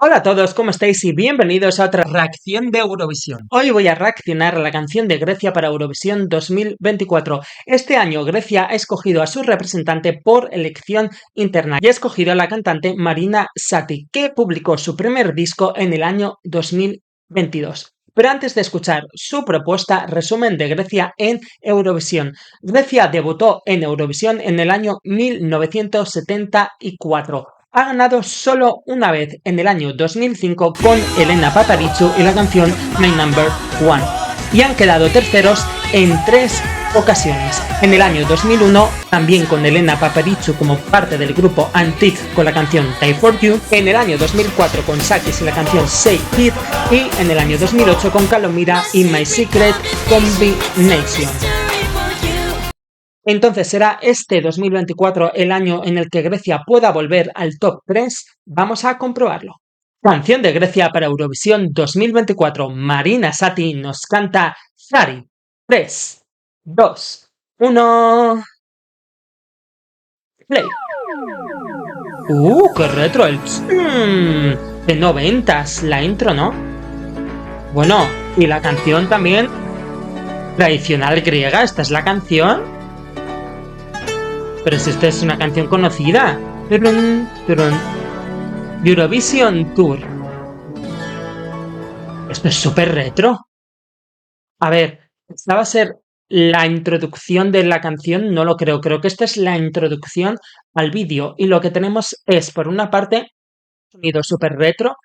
Hola a todos, ¿cómo estáis? Y bienvenidos a otra reacción de Eurovisión. Hoy voy a reaccionar a la canción de Grecia para Eurovisión 2024. Este año Grecia ha escogido a su representante por elección interna y ha escogido a la cantante Marina Sati, que publicó su primer disco en el año 2022. Pero antes de escuchar su propuesta, resumen de Grecia en Eurovisión. Grecia debutó en Eurovisión en el año 1974. Ha ganado solo una vez en el año 2005 con Elena Paparizou y la canción My Number One. Y han quedado terceros en 3 ocasiones. En el año 2001, también con Elena Paparizou como parte del grupo Antique con la canción Die For You. En el año 2004 con Sakis y la canción Say It. Y en el año 2008 con Kalomira y My Secret Combination. Entonces, ¿será este 2024 el año en el que Grecia pueda volver al top 3? Vamos a comprobarlo. Canción de Grecia para Eurovisión 2024. Marina Sati nos canta Zari. 3, 2, 1... Play. ¡Qué retro! De noventas la intro, ¿no? Bueno, y la canción también tradicional griega. ¿Esta es la canción? Pero si esta es una canción conocida. Eurovision Tour. Esto es súper retro. A ver, esta va a ser la introducción de la canción, no lo creo. Creo que esta es la introducción al vídeo. Y lo que tenemos es, por una parte, sonido súper retro,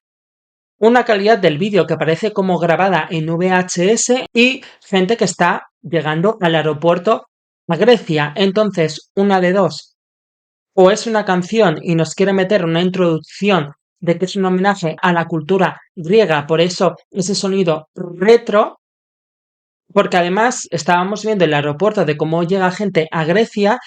una calidad del vídeo que parece como grabada en VHS y gente que está llegando al aeropuerto a Grecia. Entonces, una de dos. O es una canción y nos quiere meter una introducción de que es un homenaje a la cultura griega, por eso ese sonido retro, porque además estábamos viendo el aeropuerto de cómo llega gente a Grecia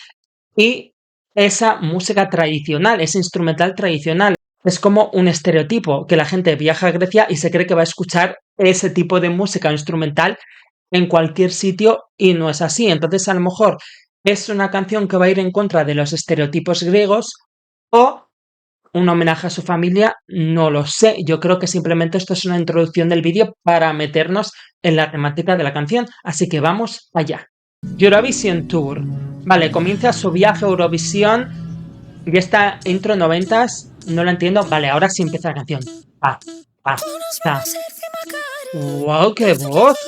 y esa música tradicional, ese instrumental tradicional. Es como un estereotipo, que la gente viaja a Grecia y se cree que va a escuchar ese tipo de música instrumental en cualquier sitio y no es así. Entonces, a lo mejor es una canción que va a ir en contra de los estereotipos griegos o un homenaje a su familia, no lo sé. Yo creo que simplemente esto es una introducción del vídeo para meternos en la temática de la canción. Así que vamos allá. Eurovision Tour. Vale, comienza su viaje a Eurovisión. Y esta intro noventas, no la entiendo. Vale, ahora sí empieza la canción. Pa, pa, ta. ¡Wow, qué voz!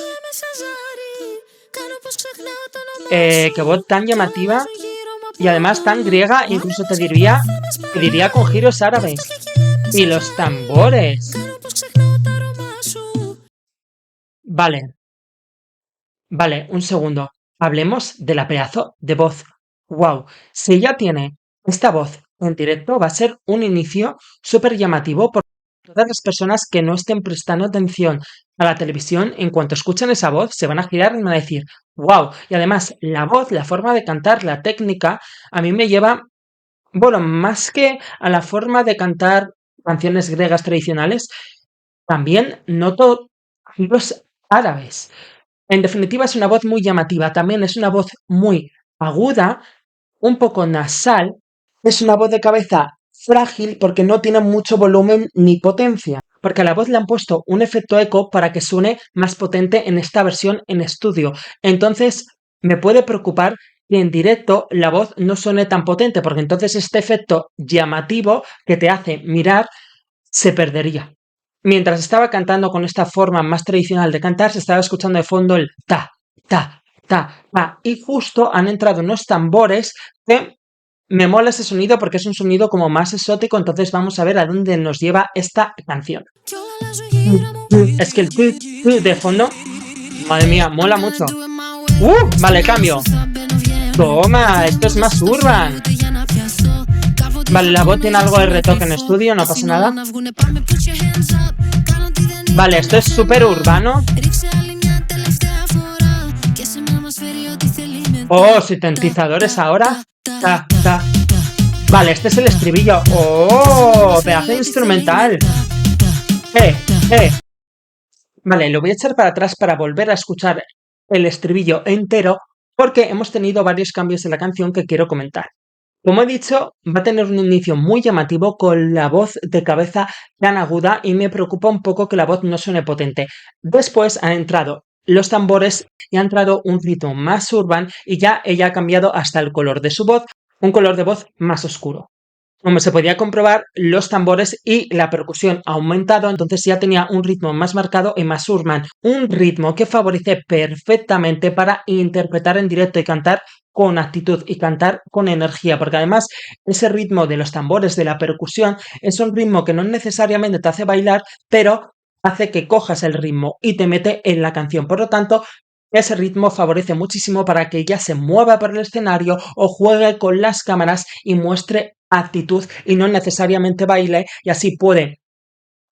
Qué voz tan llamativa y además tan griega, incluso te diría con giros árabes. Y los tambores. Vale, un segundo. Hablemos de la pedazo de voz. Wow, si ella tiene esta voz en directo, va a ser un inicio súper llamativo por todas las personas que no estén prestando atención a la televisión. En cuanto escuchen esa voz, se van a girar y van a decir, wow. Y además, la voz, la forma de cantar, la técnica, a mí me lleva, bueno, más que a la forma de cantar canciones griegas tradicionales, también noto giros árabes. En definitiva, es una voz muy llamativa. También es una voz muy aguda, un poco nasal. Es una voz de cabeza frágil porque no tiene mucho volumen ni potencia. Porque a la voz le han puesto un efecto eco para que suene más potente en esta versión en estudio. Entonces, me puede preocupar que en directo la voz no suene tan potente, porque entonces este efecto llamativo que te hace mirar se perdería. Mientras estaba cantando con esta forma más tradicional de cantar, se estaba escuchando de fondo el ta, ta, ta, ta. Y justo han entrado unos tambores que me mola ese sonido porque es un sonido como más exótico, entonces vamos a ver a dónde nos lleva esta canción. Es que el de fondo, madre mía, mola mucho. Vale, cambio. Toma, esto es más urban. Vale, la voz tiene algo de retoque en estudio, no pasa nada. Vale, esto es súper urbano. Oh, sintetizadores ahora. Ta, ta. Vale, este es el estribillo. Oh, pedazo instrumental. Vale, lo voy a echar para atrás para volver a escuchar el estribillo entero porque hemos tenido varios cambios en la canción que quiero comentar. Como he dicho, va a tener un inicio muy llamativo con la voz de cabeza tan aguda y me preocupa un poco que la voz no suene potente. Después han entrado los tambores y ha entrado un ritmo más urbano y ya ella ha cambiado hasta el color de su voz, un color de voz más oscuro. Como se podía comprobar, los tambores y la percusión ha aumentado, entonces ya tenía un ritmo más marcado y más urbano. Un ritmo que favorece perfectamente para interpretar en directo y cantar con actitud y cantar con energía, porque además ese ritmo de los tambores, de la percusión, es un ritmo que no necesariamente te hace bailar, pero hace que cojas el ritmo y te mete en la canción. Por lo tanto, ese ritmo favorece muchísimo para que ella se mueva por el escenario o juegue con las cámaras y muestre actitud y no necesariamente baile, y así puede.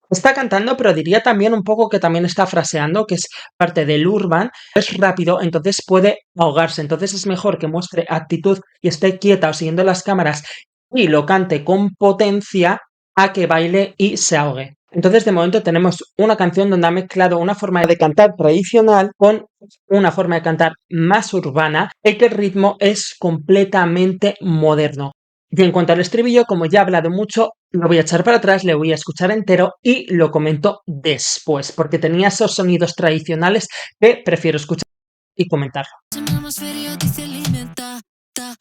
Está cantando, pero diría también un poco que también está fraseando, que es parte del urban, es rápido, entonces puede ahogarse. Entonces es mejor que muestre actitud y esté quieta o siguiendo las cámaras y lo cante con potencia a que baile y se ahogue. Entonces, de momento tenemos una canción donde ha mezclado una forma de cantar tradicional con una forma de cantar más urbana y que el ritmo es completamente moderno. Y en cuanto al estribillo, como ya he hablado mucho, lo voy a echar para atrás, le voy a escuchar entero y lo comento después, porque tenía esos sonidos tradicionales que prefiero escuchar y comentar.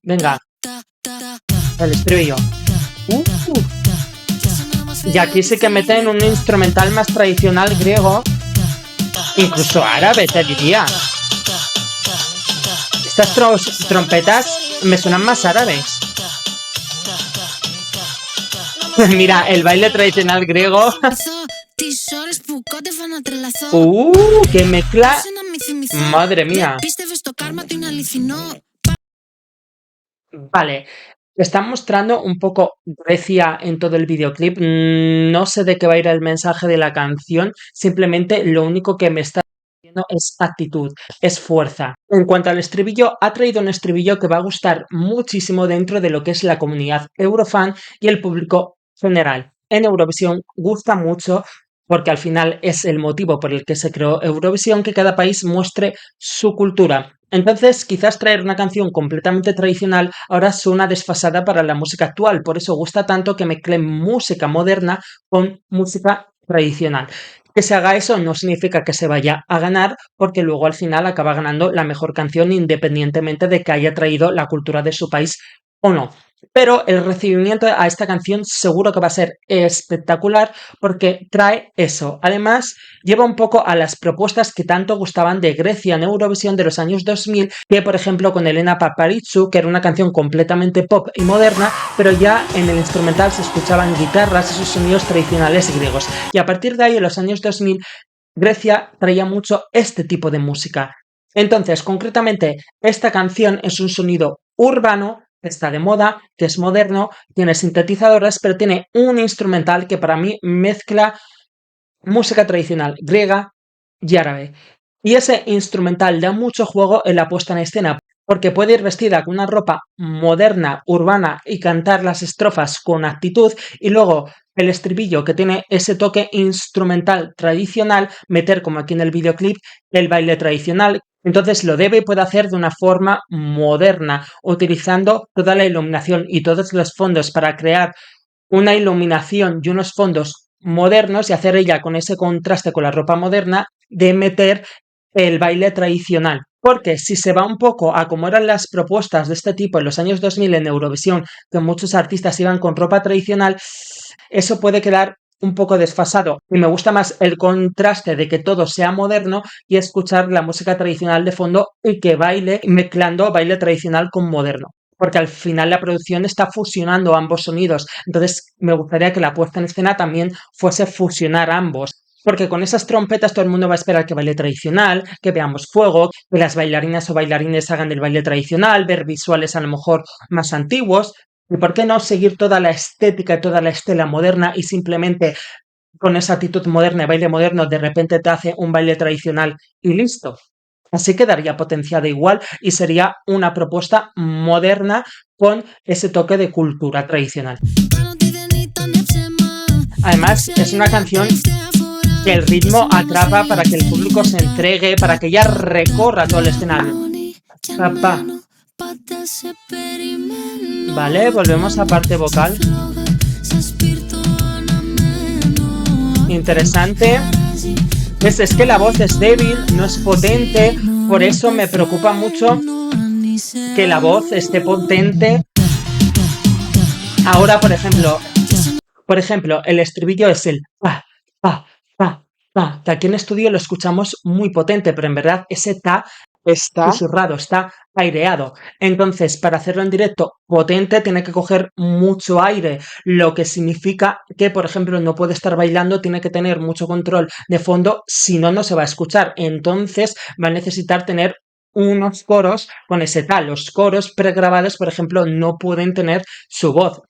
Venga, el estribillo. Uh, y aquí sí que meten un instrumental más tradicional griego, incluso árabe, te diría. Estas trompetas me suenan más árabes. Mira, el baile tradicional griego. ¡Qué mezcla! Madre mía. Vale, están mostrando un poco Grecia en todo el videoclip. No sé de qué va a ir el mensaje de la canción. Simplemente lo único que me está diciendo es actitud, es fuerza. En cuanto al estribillo, ha traído un estribillo que va a gustar muchísimo dentro de lo que es la comunidad Eurofan y el público general. En Eurovisión gusta mucho porque al final es el motivo por el que se creó Eurovisión, que cada país muestre su cultura. Entonces, quizás traer una canción completamente tradicional ahora suena desfasada para la música actual, por eso gusta tanto que mezclen música moderna con música tradicional. Que se haga eso no significa que se vaya a ganar, porque luego al final acaba ganando la mejor canción independientemente de que haya traído la cultura de su país o no. Pero el recibimiento a esta canción seguro que va a ser espectacular porque trae eso. Además, lleva un poco a las propuestas que tanto gustaban de Grecia en Eurovisión de los años 2000, que por ejemplo con Elena Paparizou, que era una canción completamente pop y moderna, pero ya en el instrumental se escuchaban guitarras, esos sonidos tradicionales griegos. Y a partir de ahí, en los años 2000, Grecia traía mucho este tipo de música. Entonces, concretamente, esta canción es un sonido urbano, que está de moda, que es moderno, tiene sintetizadoras, pero tiene un instrumental que para mí mezcla música tradicional griega y árabe. Y ese instrumental da mucho juego en la puesta en escena, porque puede ir vestida con una ropa moderna, urbana y cantar las estrofas con actitud, y luego el estribillo que tiene ese toque instrumental tradicional, meter como aquí en el videoclip el baile tradicional. Entonces lo debe y puede hacer de una forma moderna, utilizando toda la iluminación y todos los fondos para crear una iluminación y unos fondos modernos y hacer ella con ese contraste con la ropa moderna de meter el baile tradicional. Porque si se va un poco a cómo eran las propuestas de este tipo en los años 2000 en Eurovisión, que muchos artistas iban con ropa tradicional, eso puede quedar un poco desfasado. Y me gusta más el contraste de que todo sea moderno y escuchar la música tradicional de fondo y que baile mezclando baile tradicional con moderno, porque al final la producción está fusionando ambos sonidos. Entonces me gustaría que la puesta en escena también fuese fusionar ambos. Porque con esas trompetas todo el mundo va a esperar que baile tradicional, que veamos fuego, que las bailarinas o bailarines hagan el baile tradicional, ver visuales a lo mejor más antiguos. ¿Y por qué no seguir toda la estética y toda la estela moderna y simplemente con esa actitud moderna y baile moderno de repente te hace un baile tradicional y listo? Así quedaría potenciada igual y sería una propuesta moderna con ese toque de cultura tradicional. Además, es una canción que el ritmo atrapa para que el público se entregue, para que ella recorra todo el escenario. Papá. Vale, volvemos a parte vocal. Interesante. Es que la voz es débil, no es potente, por eso me preocupa mucho que la voz esté potente. Ahora, por ejemplo, el estribillo es el pa, pa, pa, pa, que aquí en estudio lo escuchamos muy potente, pero en verdad ese ta está susurrado, está aireado. Entonces, para hacerlo en directo potente, tiene que coger mucho aire, lo que significa que, por ejemplo, no puede estar bailando, tiene que tener mucho control de fondo, si no, no se va a escuchar. Entonces, va a necesitar tener unos coros con ese tal. Los coros pregrabados, por ejemplo, no pueden tener su voz.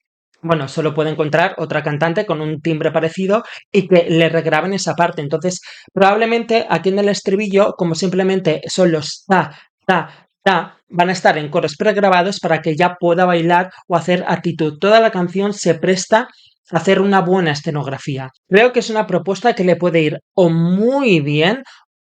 Bueno, solo puede encontrar otra cantante con un timbre parecido y que le regraben esa parte. Entonces, probablemente aquí en el estribillo, como simplemente son los ta, ta, ta, van a estar en coros pregrabados para que ya pueda bailar o hacer actitud. Toda la canción se presta a hacer una buena escenografía. Creo que es una propuesta que le puede ir o muy bien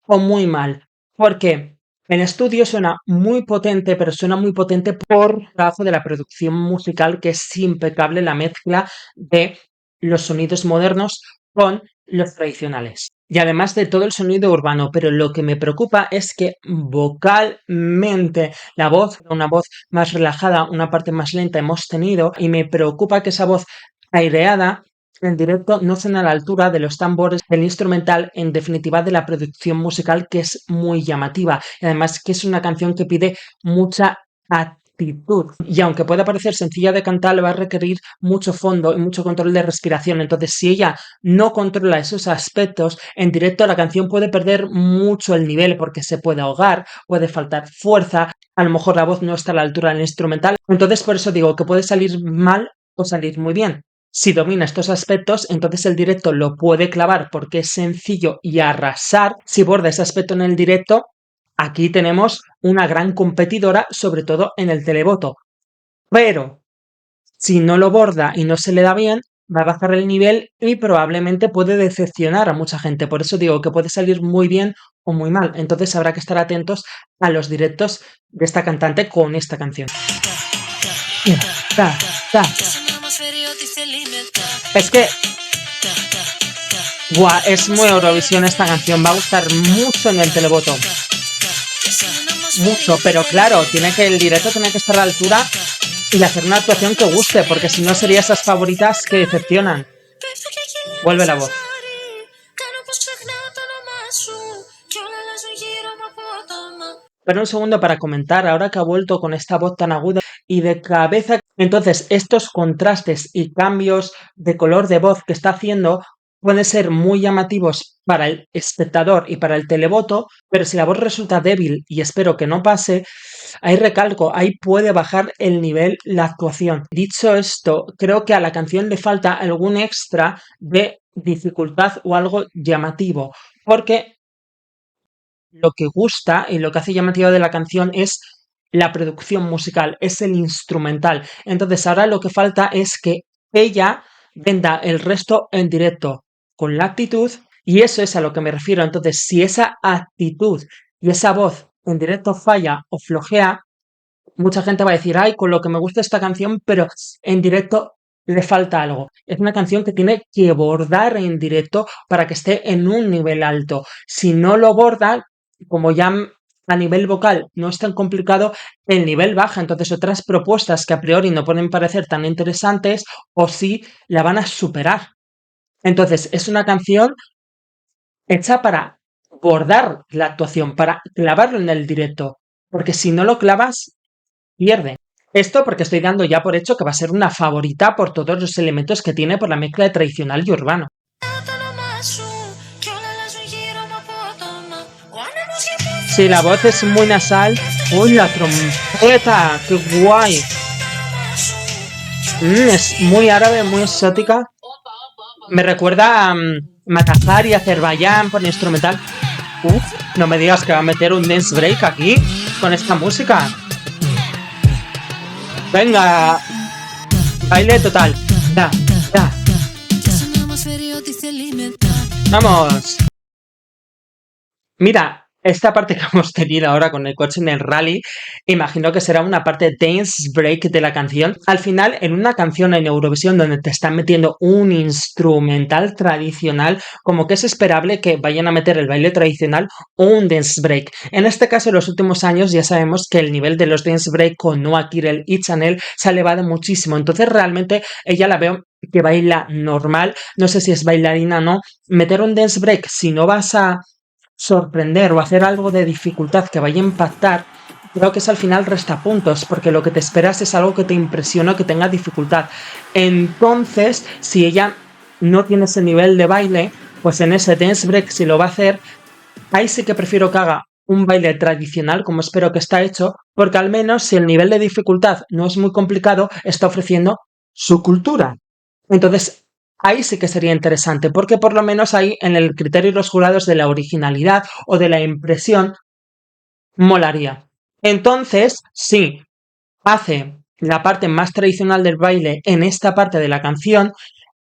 o muy mal. Porque en estudio suena muy potente, pero suena muy potente por el trabajo de la producción musical, que es impecable la mezcla de los sonidos modernos con los tradicionales. Y además de todo el sonido urbano, pero lo que me preocupa es que vocalmente la voz, una voz más relajada, una parte más lenta hemos tenido, y me preocupa que esa voz aireada en directo no suena a la altura de los tambores del instrumental, en definitiva de la producción musical, que es muy llamativa. Y además que es una canción que pide mucha actitud. Y aunque pueda parecer sencilla de cantar, le va a requerir mucho fondo y mucho control de respiración. Entonces, si ella no controla esos aspectos, en directo la canción puede perder mucho el nivel porque se puede ahogar, puede faltar fuerza, a lo mejor la voz no está a la altura del instrumental. Entonces, por eso digo que puede salir mal o salir muy bien. Si domina estos aspectos, entonces el directo lo puede clavar porque es sencillo y arrasar. Si borda ese aspecto en el directo, aquí tenemos una gran competidora, sobre todo en el televoto. Pero si no lo borda y no se le da bien, va a bajar el nivel y probablemente puede decepcionar a mucha gente. Por eso digo que puede salir muy bien o muy mal. Entonces habrá que estar atentos a los directos de esta cantante con esta canción. Ta, ta. Es que es muy Eurovisión esta canción, va a gustar mucho en el televoto. Mucho, pero claro, el directo tiene que estar a la altura y hacer una actuación que guste, porque si no sería esas favoritas que decepcionan. Vuelve la voz. Pero un segundo para comentar, ahora que ha vuelto con esta voz tan aguda y de cabeza. Entonces, estos contrastes y cambios de color de voz que está haciendo pueden ser muy llamativos para el espectador y para el televoto, pero si la voz resulta débil, y espero que no pase, ahí recalco, ahí puede bajar el nivel la actuación. Dicho esto, creo que a la canción le falta algún extra de dificultad o algo llamativo, porque lo que gusta y lo que hace llamativo de la canción es la producción musical, es el instrumental. Entonces ahora lo que falta es que ella venda el resto en directo con la actitud, y eso es a lo que me refiero. Entonces, si esa actitud y esa voz en directo falla o flojea, mucha gente va a decir, ay, con lo que me gusta esta canción, pero en directo le falta algo. Es una canción que tiene que bordar en directo para que esté en un nivel alto. Si no lo borda, como ya a nivel vocal no es tan complicado, el nivel baja. Entonces otras propuestas que a priori no pueden parecer tan interesantes o sí la van a superar. Entonces es una canción hecha para bordar la actuación, para clavarlo en el directo. Porque si no lo clavas, pierde. Esto porque estoy dando ya por hecho que va a ser una favorita por todos los elementos que tiene por la mezcla de tradicional y urbano. Sí, la voz es muy nasal. ¡Uy, la trompeta! ¡Qué guay! Es muy árabe, muy exótica. Me recuerda a Matazar y Azerbaiyán por instrumental. No me digas que va a meter un dance break aquí con esta música. Venga, baile total. Ya, ya. Vamos. Mira, esta parte que hemos tenido ahora con el coche en el rally, imagino que será una parte dance break de la canción. Al final, en una canción en Eurovisión donde te están metiendo un instrumental tradicional, como que es esperable que vayan a meter el baile tradicional o un dance break. En este caso, en los últimos años ya sabemos que el nivel de los dance break con Noah Kirel y Chanel se ha elevado muchísimo. Entonces, realmente ella la veo que baila normal. No sé si es bailarina o no. Meter un dance break si no vas a sorprender o hacer algo de dificultad que vaya a impactar, creo que eso al final resta puntos, porque lo que te esperas es algo que te impresione, que tenga dificultad. Entonces, si ella no tiene ese nivel de baile, pues en ese dance break, si lo va a hacer, ahí sí que prefiero que haga un baile tradicional, como espero que está hecho, porque al menos si el nivel de dificultad no es muy complicado, está ofreciendo su cultura. Entonces, ahí sí que sería interesante, porque por lo menos ahí en el criterio de los jurados de la originalidad o de la impresión, molaría. Entonces, sí, hace la parte más tradicional del baile en esta parte de la canción,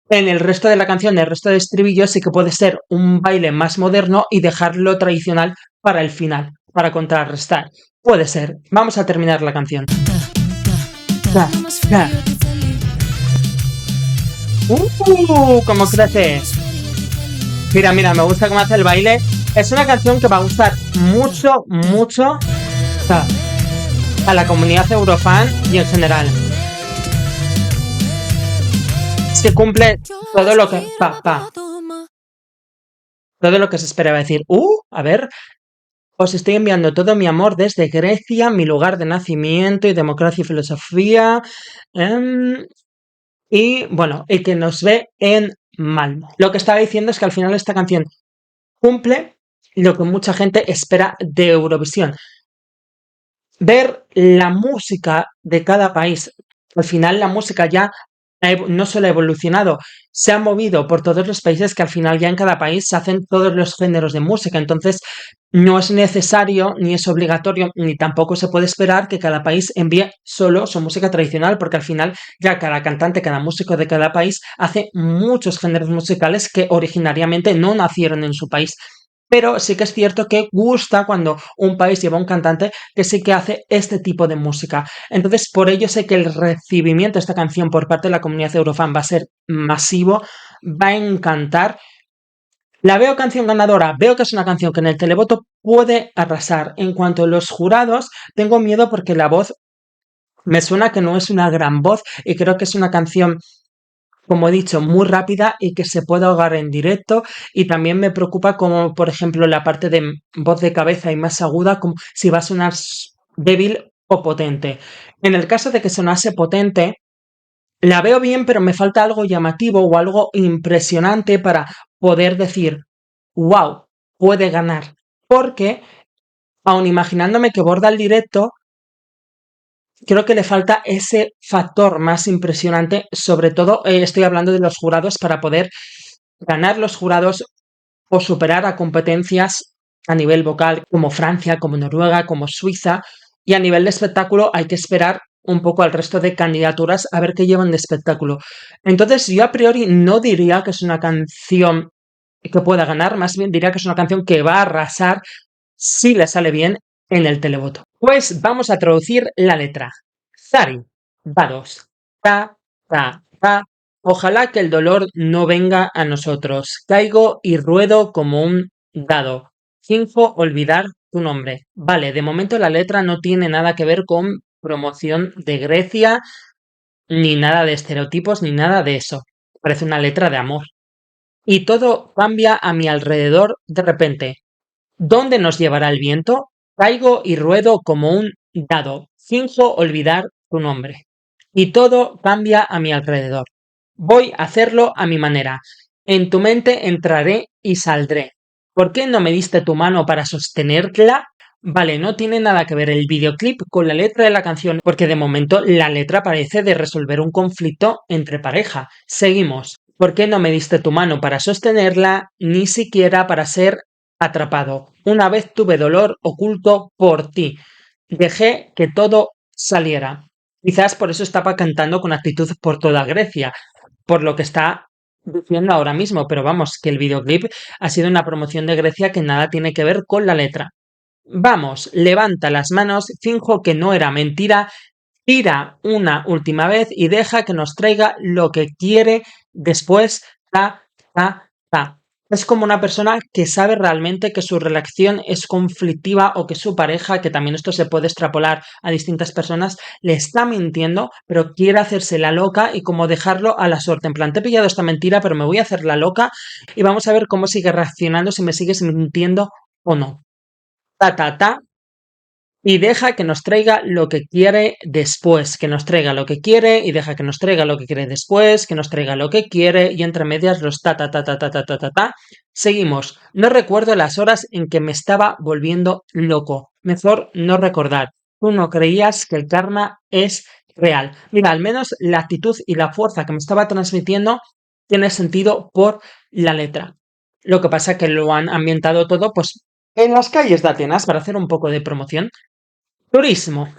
en el resto de la canción, el resto de estribillos, sí que puede ser un baile más moderno y dejarlo tradicional para el final, para contrarrestar. Puede ser. Vamos a terminar la canción. Da, da. ¿Cómo crece? Mira, mira, me gusta cómo hace el baile. Es una canción que va a gustar mucho, mucho a la comunidad Eurofan y en general. Se cumple todo lo que... todo lo que se esperaba decir. A ver, os estoy enviando todo mi amor desde Grecia, mi lugar de nacimiento y democracia y filosofía. Y bueno, el que nos ve en Malmo. Lo que estaba diciendo es que al final esta canción cumple lo que mucha gente espera de Eurovisión. Ver la música de cada país. Al final la música ya no solo ha evolucionado, se ha movido por todos los países, que al final ya en cada país se hacen todos los géneros de música. Entonces no es necesario, ni es obligatorio, ni tampoco se puede esperar que cada país envíe solo su música tradicional, porque al final ya cada cantante, cada músico de cada país hace muchos géneros musicales que originariamente no nacieron en su país. Pero sí que es cierto que gusta cuando un país lleva un cantante que sí que hace este tipo de música. Entonces, por ello sé que el recibimiento de esta canción por parte de la comunidad Eurofan va a ser masivo, va a encantar. La veo canción ganadora, veo que es una canción que en el televoto puede arrasar. En cuanto a los jurados, tengo miedo porque la voz me suena que no es una gran voz y creo que es una canción, como he dicho, muy rápida y que se puede ahogar en directo. Y también me preocupa como, por ejemplo, la parte de voz de cabeza y más aguda, como si va a sonar débil o potente. En el caso de que sonase potente, la veo bien, pero me falta algo llamativo o algo impresionante para poder decir, wow, puede ganar. Porque, aun imaginándome que borda el directo, creo que le falta ese factor más impresionante. Sobre todo, estoy hablando de los jurados para poder ganar los jurados o superar a competencias a nivel vocal como Francia, como Noruega, como Suiza. Y a nivel de espectáculo hay que esperar un poco al resto de candidaturas a ver qué llevan de espectáculo. Entonces yo a priori no diría que es una canción que pueda ganar, más bien diría que es una canción que va a arrasar si le sale bien en el televoto. Pues vamos a traducir la letra. Zari, dados. Ta, ta, ta. Ojalá que el dolor no venga a nosotros. Caigo y ruedo como un dado. Finjo olvidar tu nombre. Vale, de momento la letra no tiene nada que ver con promoción de Grecia, ni nada de estereotipos, ni nada de eso. Parece una letra de amor. Y todo cambia a mi alrededor de repente. ¿Dónde nos llevará el viento? Caigo y ruedo como un dado. Finjo olvidar tu nombre. Y todo cambia a mi alrededor. Voy a hacerlo a mi manera. En tu mente entraré y saldré. ¿Por qué no me diste tu mano para sostenerla? Vale, no tiene nada que ver el videoclip con la letra de la canción, porque de momento la letra parece de resolver un conflicto entre pareja. Seguimos. ¿Por qué no me diste tu mano para sostenerla, ni siquiera para ser atrapado? Una vez tuve dolor oculto por ti. Dejé que todo saliera. Quizás por eso estaba cantando con actitud por toda Grecia, por lo que está diciendo ahora mismo, pero vamos, que el videoclip ha sido una promoción de Grecia que nada tiene que ver con la letra. Vamos, levanta las manos, finjo que no era mentira, tira una última vez y deja que nos traiga lo que quiere después. Ta, ta, ta. Es como una persona que sabe realmente que su relación es conflictiva o que su pareja, que también esto se puede extrapolar a distintas personas, le está mintiendo, pero quiere hacerse la loca y como dejarlo a la suerte. En plan, te he pillado esta mentira, pero me voy a hacer la loca y vamos a ver cómo sigue reaccionando, si me sigues mintiendo o no. Ta, ta, ta, y deja que nos traiga lo que quiere después, que nos traiga lo que quiere y deja que nos traiga lo que quiere después, que nos traiga lo que quiere y entre medias los ta ta ta ta ta ta ta ta ta. Seguimos. No recuerdo las horas en que me estaba volviendo loco. Mejor no recordar. Tú no creías que el karma es real. Mira, al menos la actitud y la fuerza que me estaba transmitiendo tiene sentido por la letra. Lo que pasa es que lo han ambientado todo, pues, en las calles de Atenas para hacer un poco de promoción. Turismo.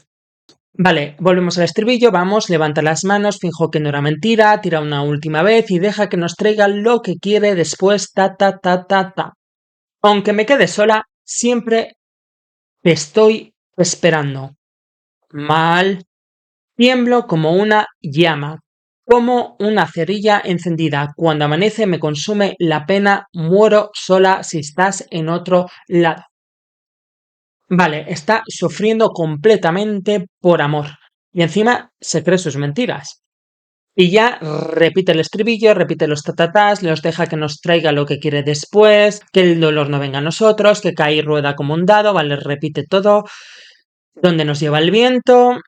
Vale, volvemos al estribillo, vamos, levanta las manos, finjo que no era mentira, tira una última vez y deja que nos traiga lo que quiere después, ta, ta, ta, ta, ta. Aunque me quede sola, siempre te estoy esperando. Mal. Tiemblo como una llama, como una cerilla encendida. Cuando amanece me consume la pena, muero sola si estás en otro lado. Vale, está sufriendo completamente por amor. Y encima se cree sus mentiras. Y ya repite el estribillo, repite los tatatás, los deja que nos traiga lo que quiere después, que el dolor no venga a nosotros, que cae y rueda como un dado, vale, repite todo. Donde nos lleva el viento,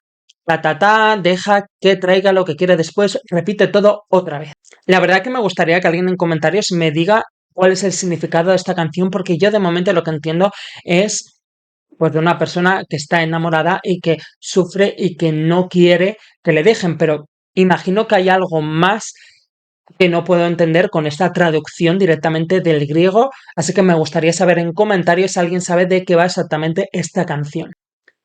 tatatá, deja que traiga lo que quiere después, repite todo otra vez. La verdad que me gustaría que alguien en comentarios me diga cuál es el significado de esta canción, porque yo de momento lo que entiendo es pues de una persona que está enamorada y que sufre y que no quiere que le dejen, pero imagino que hay algo más que no puedo entender con esta traducción directamente del griego, así que me gustaría saber en comentarios si alguien sabe de qué va exactamente esta canción.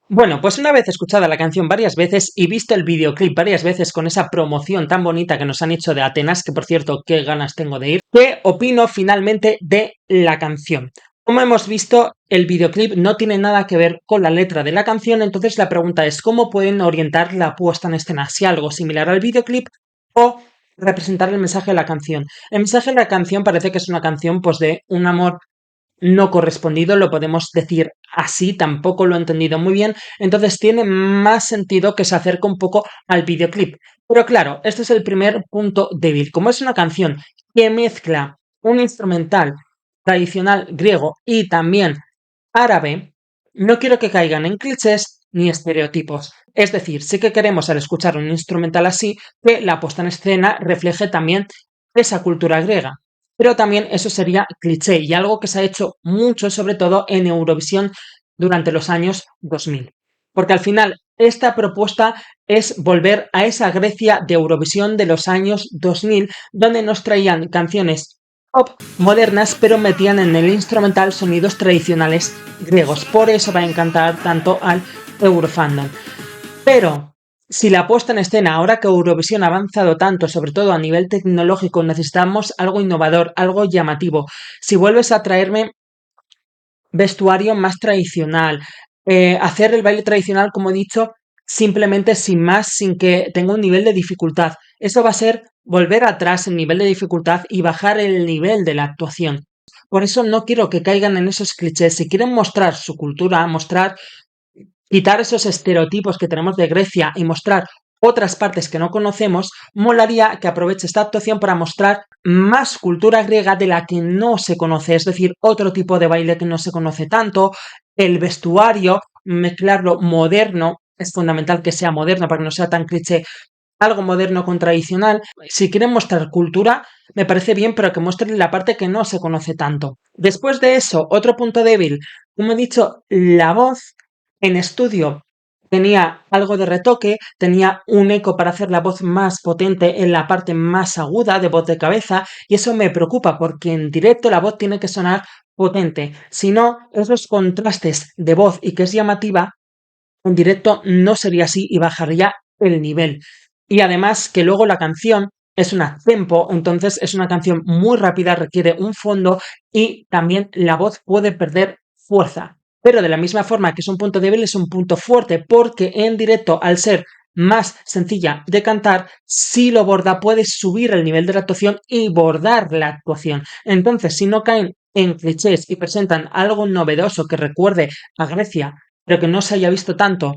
Bueno, pues una vez escuchada la canción varias veces y visto el videoclip varias veces con esa promoción tan bonita que nos han hecho de Atenas, que por cierto, qué ganas tengo de ir, ¿qué opino finalmente de la canción? Como hemos visto, el videoclip no tiene nada que ver con la letra de la canción, entonces la pregunta es ¿cómo pueden orientar la puesta en escena? Si algo similar al videoclip o representar el mensaje de la canción. El mensaje de la canción parece que es una canción pues de un amor no correspondido, lo podemos decir así, tampoco lo he entendido muy bien, entonces tiene más sentido que se acerque un poco al videoclip. Pero claro, este es el primer punto débil. Como es una canción que mezcla un instrumental tradicional griego y también árabe, no quiero que caigan en clichés ni estereotipos. Es decir, sí que queremos al escuchar un instrumental así que la puesta en escena refleje también esa cultura griega. Pero también eso sería cliché y algo que se ha hecho mucho, sobre todo en Eurovisión durante los años 2000. Porque al final esta propuesta es volver a esa Grecia de Eurovisión de los años 2000, donde nos traían canciones pop modernas, pero metían en el instrumental sonidos tradicionales griegos. Por eso va a encantar tanto al Eurofandom. Pero si la puesta en escena, ahora que Eurovisión ha avanzado tanto, sobre todo a nivel tecnológico, necesitamos algo innovador, algo llamativo. Si vuelves a traerme vestuario más tradicional, hacer el baile tradicional, como he dicho, simplemente sin más, sin que tenga un nivel de dificultad. Eso va a ser volver atrás en nivel de dificultad y bajar el nivel de la actuación. Por eso no quiero que caigan en esos clichés. Si quieren mostrar su cultura, mostrar, quitar esos estereotipos que tenemos de Grecia y mostrar otras partes que no conocemos, molaría que aproveche esta actuación para mostrar más cultura griega de la que no se conoce, es decir, otro tipo de baile que no se conoce tanto, el vestuario, mezclarlo moderno, es fundamental que sea moderno para que no sea tan cliché, algo moderno con tradicional. Si quieren mostrar cultura, me parece bien, pero que muestren la parte que no se conoce tanto. Después de eso, otro punto débil, como he dicho, la voz en estudio tenía algo de retoque, tenía un eco para hacer la voz más potente en la parte más aguda de voz de cabeza, y eso me preocupa porque en directo la voz tiene que sonar potente. Si no, esos contrastes de voz y que es llamativa, en directo no sería así y bajaría el nivel. Y además que luego la canción es una tempo, entonces es una canción muy rápida, requiere un fondo y también la voz puede perder fuerza. pero de la misma forma que es un punto débil, es un punto fuerte, porque en directo, al ser más sencilla de cantar, si lo borda puedes subir el nivel de la actuación y bordar la actuación. Entonces, si no caen en clichés y presentan algo novedoso que recuerde a Grecia, pero que no se haya visto tanto,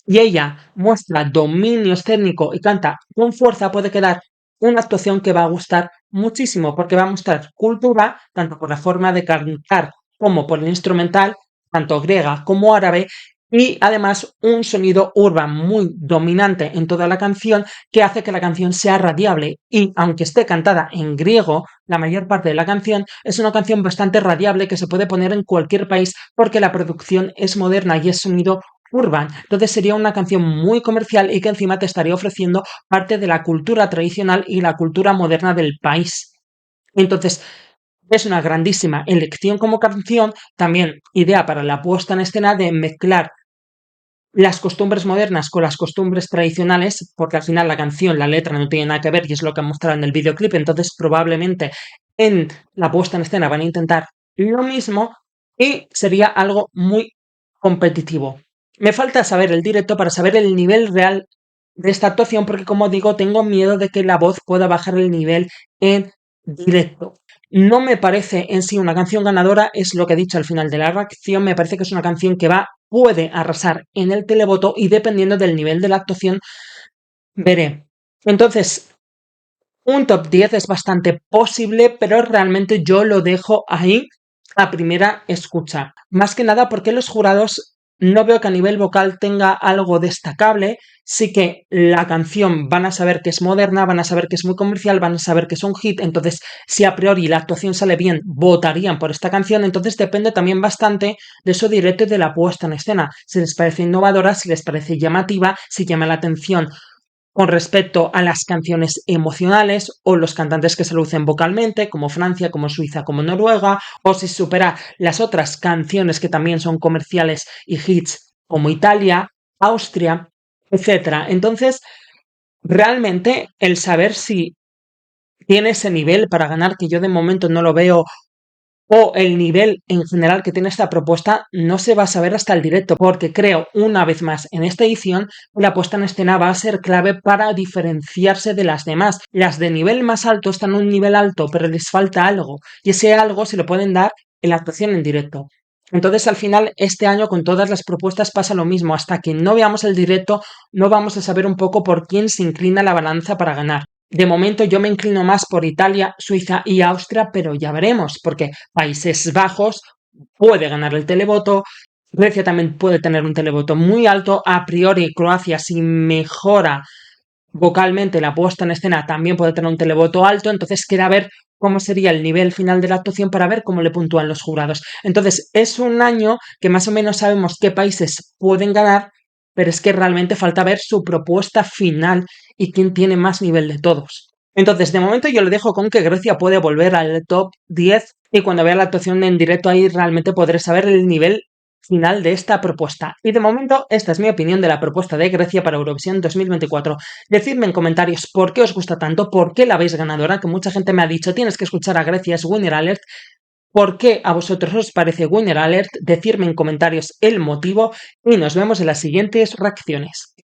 y ella muestra dominio escénico y canta con fuerza, puede quedar una actuación que va a gustar muchísimo, porque va a mostrar cultura, tanto por la forma de cantar como por el instrumental, tanto griega como árabe, y además un sonido urban muy dominante en toda la canción que hace que la canción sea radiable. Y aunque esté cantada en griego, la mayor parte de la canción es una canción bastante radiable que se puede poner en cualquier país porque la producción es moderna y es sonido urban. Entonces sería una canción muy comercial y que encima te estaría ofreciendo parte de la cultura tradicional y la cultura moderna del país. Entonces, es una grandísima elección como canción, también idea para la puesta en escena de mezclar las costumbres modernas con las costumbres tradicionales, porque al final la canción, la letra no tiene nada que ver y es lo que han mostrado en el videoclip, entonces probablemente en la puesta en escena van a intentar lo mismo y sería algo muy competitivo. Me falta saber el directo para saber el nivel real de esta actuación, porque como digo, tengo miedo de que la voz pueda bajar el nivel en directo. No me parece en sí una canción ganadora, es lo que he dicho al final de la reacción, me parece que es una canción que puede arrasar en el televoto y dependiendo del nivel de la actuación, veré. Entonces, un top 10 es bastante posible, pero realmente yo lo dejo ahí a primera escucha. Más que nada porque los jurados no veo que a nivel vocal tenga algo destacable. Sí que la canción van a saber que es moderna, van a saber que es muy comercial, van a saber que es un hit. Entonces, si a priori la actuación sale bien, votarían por esta canción. Entonces, depende también bastante de su directo y de la puesta en escena. Si les parece innovadora, si les parece llamativa, si llama la atención con respecto a las canciones emocionales o los cantantes que se lucen vocalmente, como Francia, como Suiza, como Noruega, o si supera las otras canciones que también son comerciales y hits, como Italia, Austria, etcétera. Entonces, realmente el saber si tiene ese nivel para ganar, que yo de momento no lo veo, o el nivel en general que tiene esta propuesta no se va a saber hasta el directo, porque creo, una vez más, en esta edición, la puesta en escena va a ser clave para diferenciarse de las demás. Las de nivel más alto están en un nivel alto, pero les falta algo, y ese algo se lo pueden dar en la actuación en directo. Entonces, al final, este año con todas las propuestas pasa lo mismo. Hasta que no veamos el directo, no vamos a saber un poco por quién se inclina la balanza para ganar. De momento yo me inclino más por Italia, Suiza y Austria, pero ya veremos, porque Países Bajos puede ganar el televoto, Grecia también puede tener un televoto muy alto, a priori Croacia si mejora vocalmente la puesta en escena también puede tener un televoto alto, entonces queda ver cómo sería el nivel final de la actuación para ver cómo le puntúan los jurados. Entonces es un año que más o menos sabemos qué países pueden ganar, pero es que realmente falta ver su propuesta final y quién tiene más nivel de todos. Entonces, de momento yo le dejo con que Grecia puede volver al top 10 y cuando vea la actuación en directo ahí realmente podré saber el nivel final de esta propuesta. Y de momento, esta es mi opinión de la propuesta de Grecia para Eurovisión 2024. Decidme en comentarios por qué os gusta tanto, por qué la veis ganadora, que mucha gente me ha dicho tienes que escuchar a Grecia, es Winner Alert. ¿Por qué a vosotros os parece Winner Alert? Decidme en comentarios el motivo y nos vemos en las siguientes reacciones.